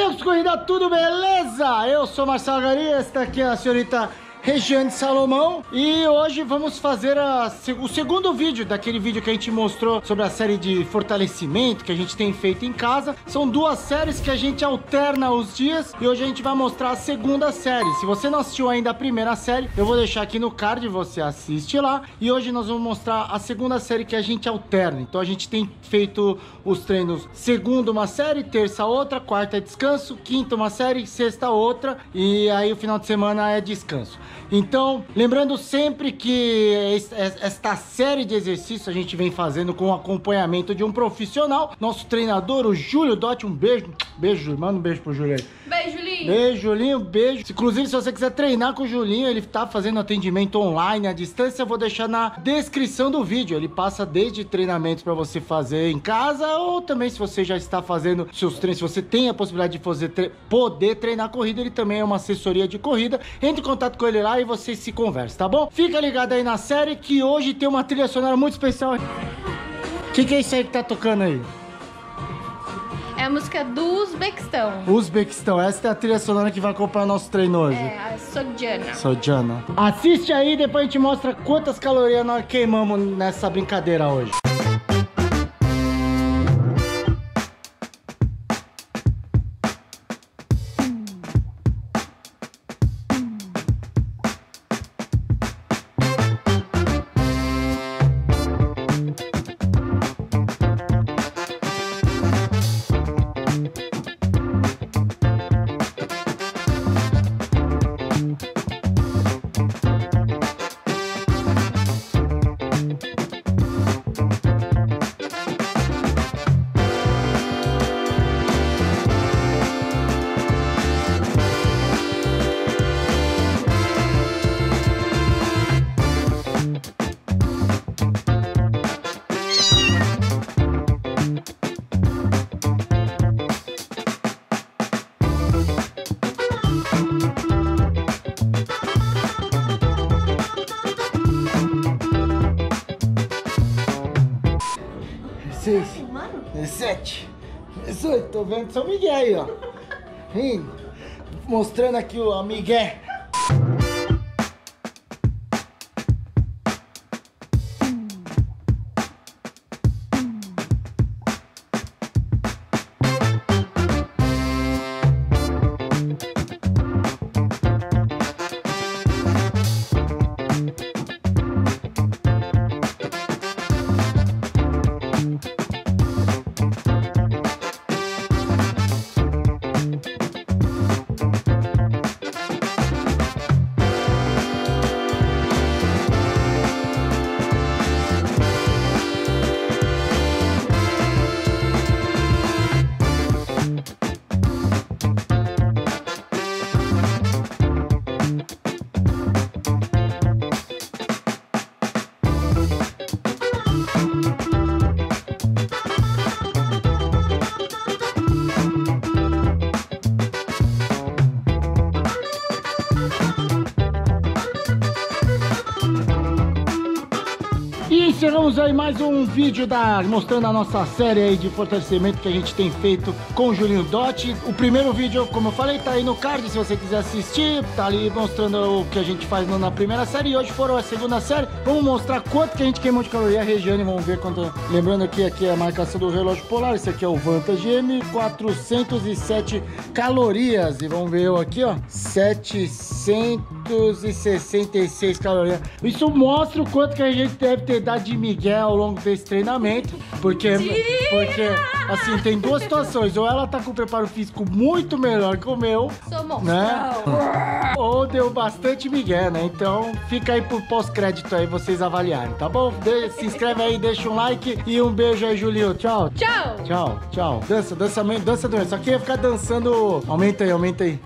amigos, corrida, tudo beleza? Eu sou Marcelo Garia, esta aqui é a senhorita Regiane Salomão e hoje vamos fazer o segundo vídeo daquele vídeo que a gente mostrou sobre a série de fortalecimento que a gente tem feito em casa. São duas séries que a gente alterna os dias e hoje a gente vai mostrar a segunda série. Se você não assistiu ainda a primeira série, eu vou deixar aqui no card, você assiste lá. E hoje nós vamos mostrar a segunda série que a gente alterna. Então a gente tem feito os treinos segunda uma série, terça outra, quarta é descanso, quinta uma série, sexta outra e aí o final de semana é descanso. Então, lembrando sempre que esta série de exercícios a gente vem fazendo com o acompanhamento de um profissional, nosso treinador, o Júlio Dotti. Um beijo, beijo, manda um beijo pro Júlio aí. Beijo, Julinho. Beijo, Julinho, beijo. Inclusive, se você quiser treinar com o Julinho, ele tá fazendo atendimento online à distância, eu vou deixar na descrição do vídeo. Ele passa desde treinamentos para você fazer em casa ou também se você já está fazendo seus treinos, se você tem a possibilidade de poder treinar corrida, ele também é uma assessoria de corrida. Entre em contato com ele lá e vocês se conversam, tá bom? Fica ligado aí na série que hoje tem uma trilha sonora muito especial. O que é isso aí que tá tocando aí? É a música do Uzbequistão. Uzbequistão, essa é a trilha sonora que vai acompanhar o nosso treino hoje. É, a Sodiana. Sodiana. Assiste aí, depois a gente mostra quantas calorias nós queimamos nessa brincadeira hoje. Mano? 17, 18, tô vendo São Miguel aí, ó. Mostrando aqui o Miguel. E encerramos aí mais um vídeo mostrando a nossa série aí de fortalecimento que a gente tem feito com o Julinho Dotti. O primeiro vídeo, como eu falei, tá aí no card, se você quiser assistir, tá ali mostrando o que a gente faz na primeira série. E hoje foram a segunda série, vamos mostrar quanto que a gente queimou de caloria. A Regiane, vamos ver quanto. Lembrando que aqui é a marcação do relógio polar, esse aqui é o Vantage M, 407 calorias. E vamos ver eu aqui, ó, 766 calorias. Isso mostra o quanto que a gente deve ter dado de migué ao longo desse treinamento, porque assim, tem duas situações, ou ela tá com o preparo físico muito melhor que o meu, Sou monstrão. né? Ou deu bastante migué, né? Então fica aí pro pós-crédito aí vocês avaliarem, tá bom? Se inscreve aí, deixa um like e um beijo aí, Julinho. Tchau. Tchau. Tchau, tchau. Dança, só que ia ficar dançando. Aumenta aí, aumenta aí.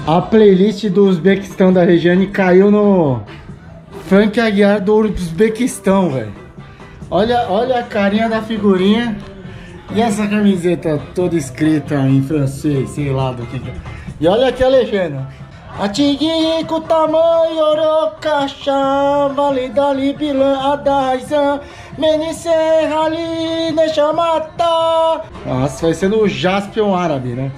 A playlist do Uzbequistão da Regiane caiu no Frank Aguiar do Uzbequistão, velho. Olha a carinha da figurinha. E essa camiseta toda escrita em francês, sei lá do que é. E olha aqui a legenda. Atingui com tamanho Orocaxá, Vale da Libilan, Adaizan, Menicerrali, Nechamata. Nossa, vai ser no Jaspion árabe, né?